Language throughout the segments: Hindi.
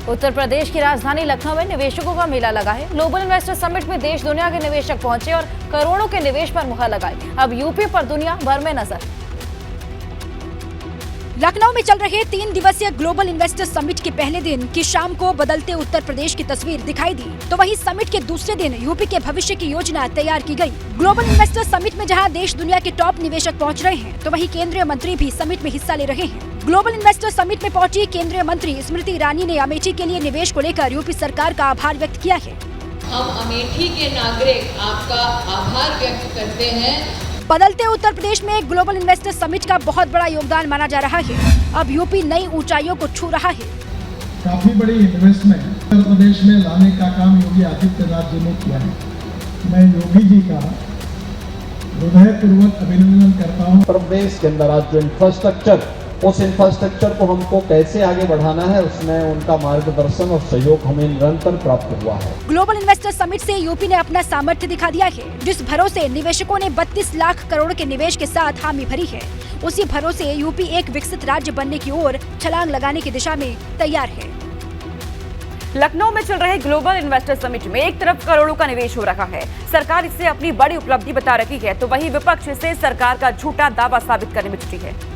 उत्तर प्रदेश की राजधानी लखनऊ में निवेशकों का मेला लगा है। ग्लोबल इन्वेस्टर समिट में देश दुनिया के निवेशक पहुंचे और करोड़ों के निवेश पर मुहर लगाई। अब यूपी पर दुनिया भर में नजर। लखनऊ में चल रहे 3 दिवसीय ग्लोबल इन्वेस्टर समिट के पहले दिन की शाम को बदलते उत्तर प्रदेश की तस्वीर दिखाई दी, तो वहीं समिट के दूसरे दिन यूपी के भविष्य की योजना तैयार की गई। ग्लोबल इन्वेस्टर समिट में जहां देश दुनिया के टॉप निवेशक पहुंच रहे हैं, तो वहीं केंद्रीय मंत्री भी समिट में हिस्सा ले रहे हैं। ग्लोबल इन्वेस्टर समिट में पहुंची केंद्रीय मंत्री स्मृति ईरानी ने अमेठी के लिए निवेश को लेकर यूपी सरकार का आभार व्यक्त किया है। हम अमेठी के नागरिक आपका आभार व्यक्त करते हैं। बदलते उत्तर प्रदेश में ग्लोबल इन्वेस्टर समिट का बहुत बड़ा योगदान माना जा रहा है। अब यूपी नई ऊंचाइयों को छू रहा है। काफी बड़ी इन्वेस्टमेंट उत्तर प्रदेश में लाने का काम योगी आदित्यनाथ जी ने किया है। मैं योगी जी का हृदयपूर्वक अभिनंदन करता हूँ। उत्तर प्रदेश के अंदर आज जो इंफ्रास्ट्रक्चर, उस इंफ्रास्ट्रक्चर को हमको कैसे आगे बढ़ाना है, उसमें उनका मार्गदर्शन और सहयोग हमें निरंतर प्राप्त हुआ है। ग्लोबल इन्वेस्टर समिट से यूपी ने अपना सामर्थ्य दिखा दिया है। जिस भरोसे निवेशकों ने 32 लाख करोड़ के निवेश के साथ हामी भरी है, उसी भरोसे यूपी एक विकसित राज्य बनने की ओर छलांग लगाने की दिशा में तैयार है। लखनऊ में चल रहे ग्लोबल इन्वेस्टर समिट में एक तरफ करोड़ों का निवेश हो रहा है, सरकार इसे अपनी बड़ी उपलब्धि बता रही है, तो वहीं विपक्ष इसे सरकार का झूठा दावा साबित करने में जुटी है।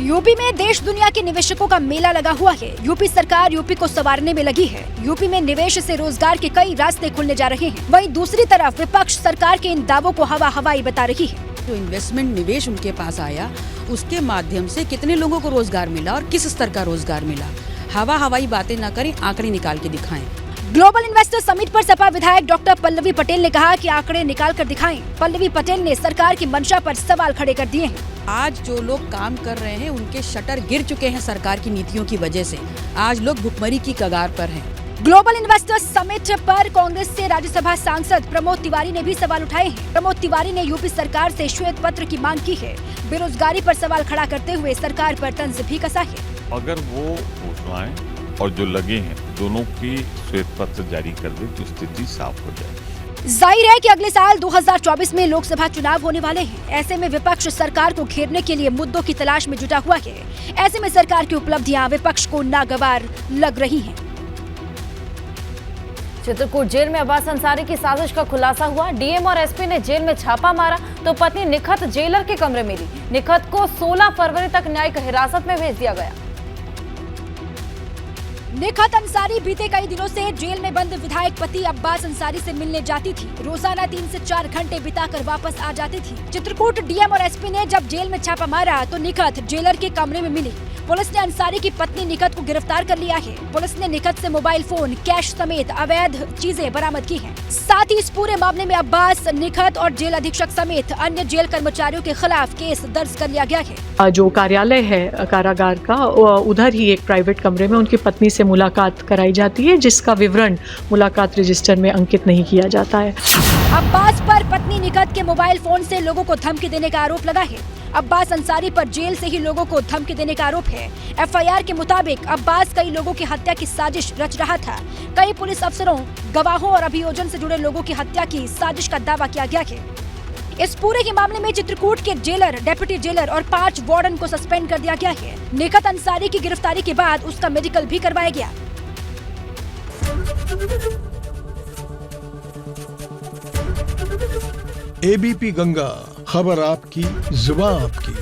यूपी में देश दुनिया के निवेशकों का मेला लगा हुआ है। यूपी सरकार यूपी को संवारने में लगी है। यूपी में निवेश से रोजगार के कई रास्ते खुलने जा रहे हैं। वहीं दूसरी तरफ विपक्ष सरकार के इन दावों को हवाई बता रही है। जो इन्वेस्टमेंट निवेश उनके पास आया, उसके माध्यम से कितने लोगों को रोजगार मिला और किस स्तर का रोजगार मिला। हवाई बातें न करें, आंकड़े निकाल के दिखाएं। ग्लोबल इन्वेस्टर समिट पर सपा विधायक डॉक्टर पल्लवी पटेल ने कहा कि आंकड़े निकाल कर दिखाएं। पल्लवी पटेल ने सरकार की मंशा पर सवाल खड़े कर दिए हैं। आज जो लोग काम कर रहे हैं, उनके शटर गिर चुके हैं सरकार की नीतियों की वजह से। आज लोग भुखमरी की कगार पर हैं। ग्लोबल इन्वेस्टर्स समिट पर कांग्रेस से राज्यसभा सांसद प्रमोद तिवारी ने भी सवाल उठाए हैं। प्रमोद तिवारी ने यूपी सरकार से श्वेत पत्र की मांग की है। बेरोजगारी पर सवाल खड़ा करते हुए सरकार पर तंज भी कसा है। अगर वो घोषणाएं और जो लगे हैं दोनों की श्वेत पत्र जारी कर दे तो स्थिति साफ हो जाए। जाहिर है कि अगले साल 2024 में लोकसभा चुनाव होने वाले हैं। ऐसे में विपक्ष सरकार को घेरने के लिए मुद्दों की तलाश में जुटा हुआ है। ऐसे में सरकार की उपलब्धियां विपक्ष को नागवार लग रही हैं। चित्रकूट जेल में अब्बास अंसारी की साजिश का खुलासा हुआ। डीएम और एसपी ने जेल में छापा मारा तो पत्नी निखत जेलर के कमरे में ली। निखत को 16 फरवरी तक न्यायिक हिरासत में भेज दिया गया। निखत अंसारी बीते कई दिनों से जेल में बंद विधायक पति अब्बास अंसारी से मिलने जाती थी। रोजाना 3 से 4 घंटे बिताकर वापस आ जाती थी। चित्रकूट डीएम और एसपी ने जब जेल में छापा मारा तो निखत जेलर के कमरे में मिली। पुलिस ने अंसारी की पत्नी निखत को गिरफ्तार कर लिया है। पुलिस ने निखत से मोबाइल फोन, कैश समेत अवैध चीजें बरामद की हैं। साथ ही इस पूरे मामले में अब्बास, निखत और जेल अधीक्षक समेत अन्य जेल कर्मचारियों के खिलाफ केस दर्ज कर लिया गया है। जो कार्यालय है कारागार का, उधर ही एक प्राइवेट कमरे में उनकी पत्नी से मुलाकात कराई जाती है, जिसका विवरण मुलाकात रजिस्टर में अंकित नहीं किया जाता है। अब्बास पर पत्नी निखत के मोबाइल फोन से लोगों को धमकी देने का आरोप लगा है। अब्बास अंसारी पर जेल से ही लोगों को धमकी देने का आरोप है। एफआईआर के मुताबिक अब्बास कई लोगों की हत्या की साजिश रच रहा था। कई पुलिस अफसरों, गवाहों और अभियोजन से जुड़े लोगों की हत्या की साजिश का दावा किया गया है। इस पूरे के मामले में चित्रकूट के जेलर, डेप्यूटी जेलर और 5 वार्डन को सस्पेंड कर दिया गया है। निखत अंसारी की गिरफ्तारी के बाद उसका मेडिकल भी करवाया गया। एबीपी गंगा, खबर आपकी, जुबान आपकी।